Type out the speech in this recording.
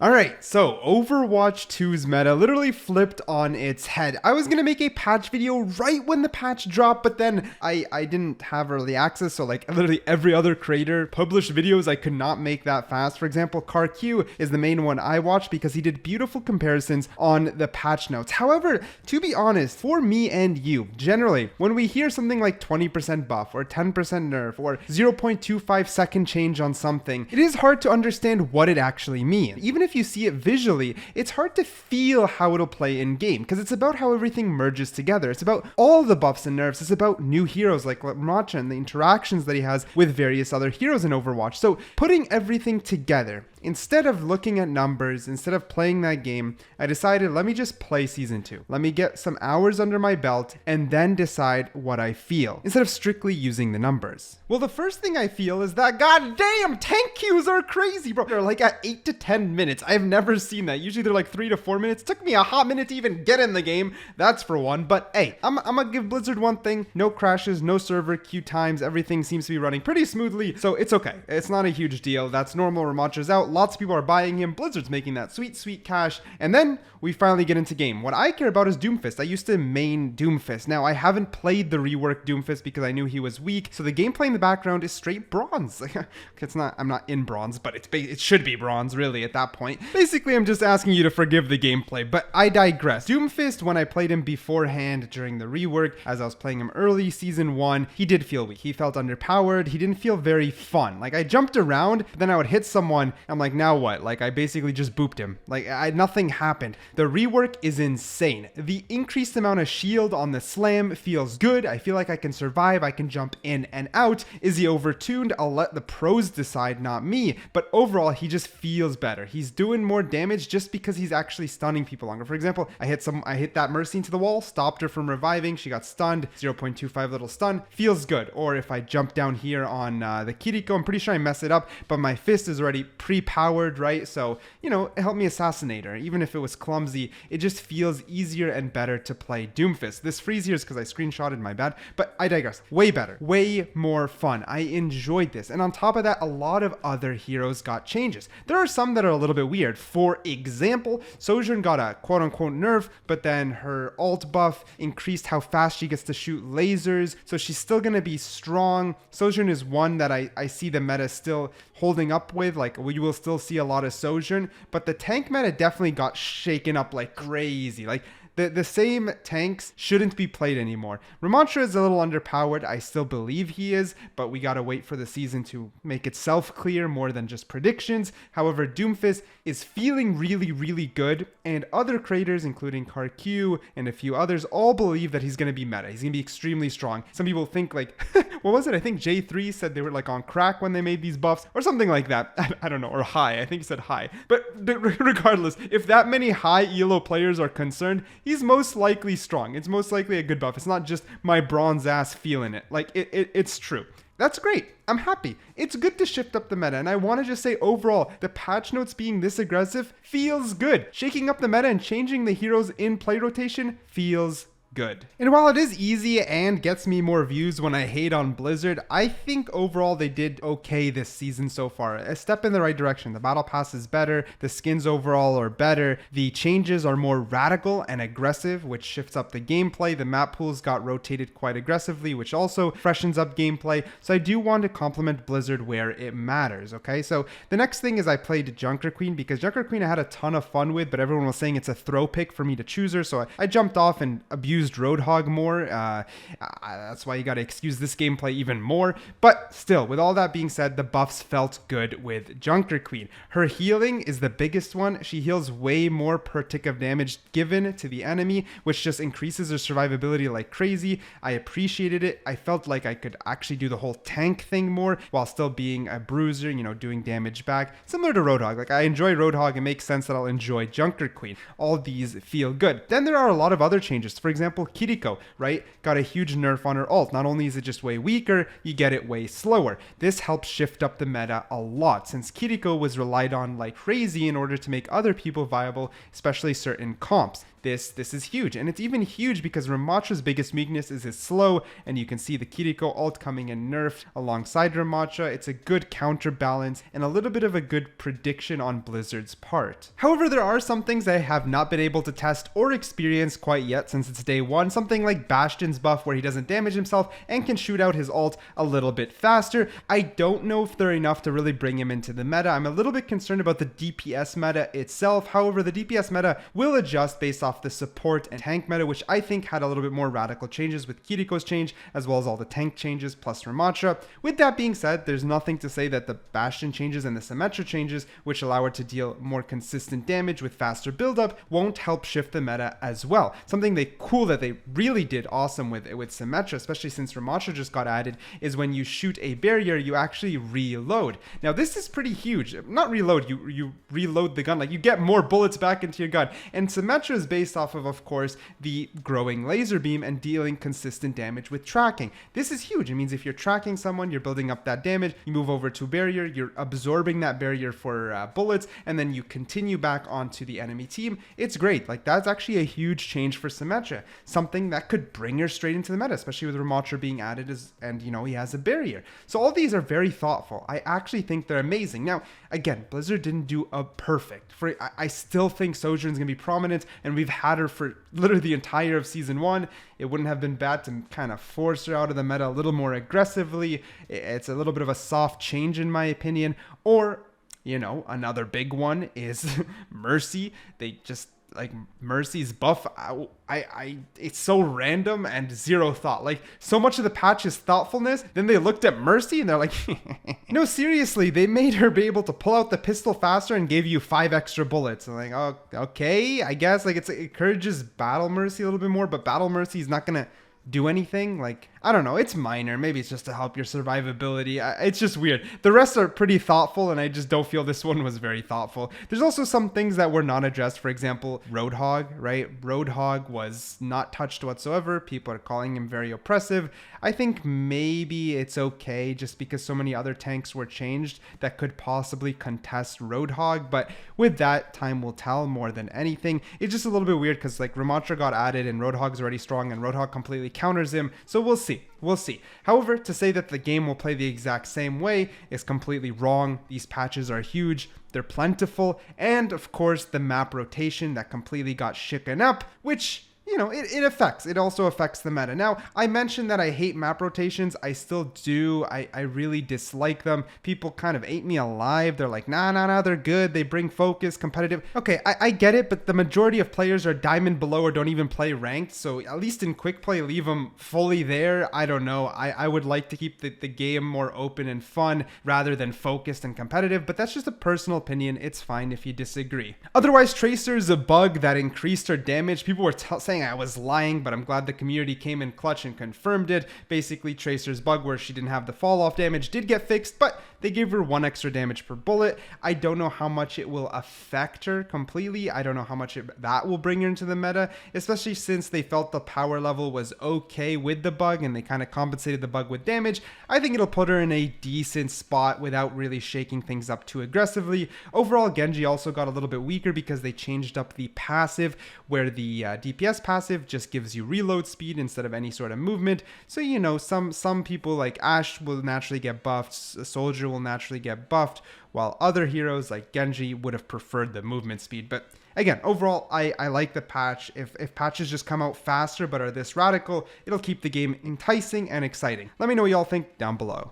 Alright, so Overwatch 2's meta literally flipped on its head. I was gonna make a patch video right when the patch dropped, but then I didn't have early access, so like literally every other creator published videos, I could not make that fast. For example, Curios is the main one I watched because he did beautiful comparisons on the patch notes. However, to be honest, for me and you, generally, when we hear something like 20% buff or 10% nerf or 0.25 second change on something, it is hard to understand what it actually means. Even if you see it visually, it's hard to feel how it'll play in game because it's about how everything merges together. It's about all the buffs and nerfs. It's about new heroes like Montage and the interactions that he has with various other heroes in Overwatch. So putting everything together, instead of looking at numbers, instead of playing that game, I decided, let me just play Season 2. Let me get some hours under my belt and then decide what I feel, instead of strictly using the numbers. Well, the first thing I feel is that goddamn tank queues are crazy, bro. They're like at 8 to 10 minutes. I've never seen that. Usually they're like 3 to 4 minutes. It took me a hot minute to even get in the game. That's for one. But hey, I'm gonna give Blizzard one thing. No crashes, no server queue times. Everything seems to be running pretty smoothly. So it's okay. It's not a huge deal. That's normal. Ramonta's out. Lots of people are buying him. Blizzard's making that sweet, sweet cash. And then we finally get into game. What I care about is Doomfist. I used to main Doomfist. Now, I haven't played the rework Doomfist because I knew he was weak. So the gameplay in the background is straight bronze. It's not, I'm not in bronze, but it should be bronze, really, at that point. Basically, I'm just asking you to forgive the gameplay, but I digress. Doomfist, when I played him beforehand during the rework, as I was playing him early, Season 1, he did feel weak. He felt underpowered. He didn't feel very fun. Like, I jumped around, but then I would hit someone. I'm like, now what? Like, I basically just booped him. Like, nothing happened. The rework is insane. The increased amount of shield on the slam feels good. I feel like I can survive. I can jump in and out. Is he overtuned? I'll let the pros decide, not me. But overall, he just feels better. He's doing more damage just because he's actually stunning people longer. For example, I hit that Mercy into the wall, stopped her from reviving. She got stunned. 0.25 little stun. Feels good. Or if I jump down here on the Kiriko, I'm pretty sure I mess it up, but my fist is already pre-powered, right? So, you know, it helped me assassinate her. Even if it was clumsy, it just feels easier and better to play Doomfist. This freeze here is because I screenshotted, my bad, but I digress. Way better. Way more fun. I enjoyed this. And on top of that, a lot of other heroes got changes. There are some that are a little bit weird. For example, Sojourn got a quote-unquote nerf, but then her ult buff increased how fast she gets to shoot lasers, so she's still going to be strong. Sojourn is one that I see the meta still holding up with. Like, we will still see a lot of Sojourn, but the tank meta definitely got shaken up like crazy. Like, the same tanks shouldn't be played anymore. Ramontra is a little underpowered. I still believe he is, but we gotta wait for the season to make itself clear more than just predictions. However, Doomfist is feeling really, really good, and other creators, including CarQ and a few others, all believe that he's gonna be meta. He's gonna be extremely strong. Some people think like, what was it? I think J3 said they were like on crack when they made these buffs, or something like that. I don't know, or high. I think he said high. But regardless, if that many high ELO players are concerned, he's most likely strong. It's most likely a good buff. It's not just my bronze ass feeling it. Like, it's true. That's great. I'm happy. It's good to shift up the meta, and I want to just say overall, the patch notes being this aggressive feels good. Shaking up the meta and changing the heroes in play rotation feels good. And while it is easy and gets me more views when I hate on Blizzard, I think overall they did okay this season so far. A step in the right direction. The battle pass is better, the skins overall are better, the changes are more radical and aggressive, which shifts up the gameplay. The map pools got rotated quite aggressively, which also freshens up gameplay. So I do want to compliment Blizzard where it matters, okay? So the next thing is I played Junker Queen, because Junker Queen I had a ton of fun with, but everyone was saying it's a throw pick for me to choose her, so I jumped off and abused Roadhog more. That's why you gotta excuse this gameplay even more. But still, with all that being said, the buffs felt good with Junker Queen. Her healing is the biggest one. She heals way more per tick of damage given to the enemy, which just increases her survivability like crazy. I appreciated it. I felt like I could actually do the whole tank thing more while still being a bruiser, you know, doing damage back. Similar to Roadhog. Like, I enjoy Roadhog. It makes sense that I'll enjoy Junker Queen. All these feel good. Then there are a lot of other changes. For example, Kiriko, right? Got a huge nerf on her ult. Not only is it just way weaker, you get it way slower. This helps shift up the meta a lot, since Kiriko was relied on like crazy in order to make other people viable, especially certain comps. this is huge. And it's even huge because Ramacha's biggest weakness is his slow, and you can see the Kiriko ult coming in nerfed alongside Ramacha. It's a good counterbalance and a little bit of a good prediction on Blizzard's part. However, there are some things I have not been able to test or experience quite yet since it's day one. Something like Bastion's buff where he doesn't damage himself and can shoot out his ult a little bit faster. I don't know if they're enough to really bring him into the meta. I'm a little bit concerned about the DPS meta itself. However, the DPS meta will adjust based off the support and tank meta, which I think had a little bit more radical changes with Kiriko's change, as well as all the tank changes plus Ramacha. With that being said, there's nothing to say that the Bastion changes and the Symmetra changes, which allow her to deal more consistent damage with faster buildup, won't help shift the meta as well. Something cool that they really did awesome with Symmetra, especially since Ramacha just got added, is when you shoot a barrier, you actually reload. Now this is pretty huge. Not reload, you reload the gun, like you get more bullets back into your gun. And Symmetra is based off of course, the growing laser beam and dealing consistent damage with tracking. This is huge. It means if you're tracking someone, you're building up that damage, you move over to a barrier, you're absorbing that barrier for bullets, and then you continue back onto the enemy team. It's great. Like that's actually a huge change for Symmetra. Something that could bring her straight into the meta, especially with Ramacha being added and you know, he has a barrier. So all these are very thoughtful. I actually think they're amazing. Now, again, Blizzard didn't do a perfect. I still think Sojourn's gonna be prominent, and we've had her for literally the entire of season 1. It wouldn't have been bad to kind of force her out of the meta a little more aggressively. It's a little bit of a soft change in my opinion. Or, you know, another big one is Mercy. They just, like, Mercy's buff, it's so random and zero thought. Like, so much of the patch is thoughtfulness. Then they looked at Mercy and they're like, no, seriously, they made her be able to pull out the pistol faster and gave you 5 extra bullets. I'm like, oh, okay, I guess. Like, it encourages Battle Mercy a little bit more, but Battle Mercy is not gonna do anything. Like, I don't know, it's minor. Maybe it's just to help your survivability. It's just weird. The rest are pretty thoughtful, and I just don't feel this one was very thoughtful. There's also some things that were not addressed. For example, Roadhog, right? Roadhog was not touched whatsoever. People are calling him very oppressive. I think maybe it's okay just because so many other tanks were changed that could possibly contest Roadhog, but with that, time will tell more than anything. It's just a little bit weird because like Ramacha got added and Roadhog's already strong and Roadhog completely counters him, so we'll see. We'll see. However, to say that the game will play the exact same way is completely wrong. These patches are huge, they're plentiful, and of course the map rotation that completely got shaken up, which, you know, it also affects the meta. Now, I mentioned that I hate map rotations. I still do. I really dislike them. People kind of ate me alive. They're like, nah, they're good. They bring focus, competitive. Okay, I get it, but the majority of players are diamond below or don't even play ranked. So at least in quick play, leave them fully there. I don't know. I would like to keep the game more open and fun rather than focused and competitive, but that's just a personal opinion. It's fine if you disagree. Otherwise, Tracer is a bug that increased her damage. People were saying I was lying, but I'm glad the community came in clutch and confirmed it. Basically, Tracer's bug where she didn't have the fall off damage did get fixed, but they gave her 1 extra damage per bullet. I don't know how much it will affect her completely. I don't know how much that will bring her into the meta, especially since they felt the power level was okay with the bug and they kind of compensated the bug with damage. I think it'll put her in a decent spot without really shaking things up too aggressively. Overall, Genji also got a little bit weaker because they changed up the passive, where the DPS passive just gives you reload speed instead of any sort of movement. So, you know, some people like Ashe will naturally get buffed, Soldier will naturally get buffed, while other heroes like Genji would have preferred the movement speed. But again, overall, I like the patch. If patches just come out faster but are this radical, it'll keep the game enticing and exciting. Let me know what y'all think down below.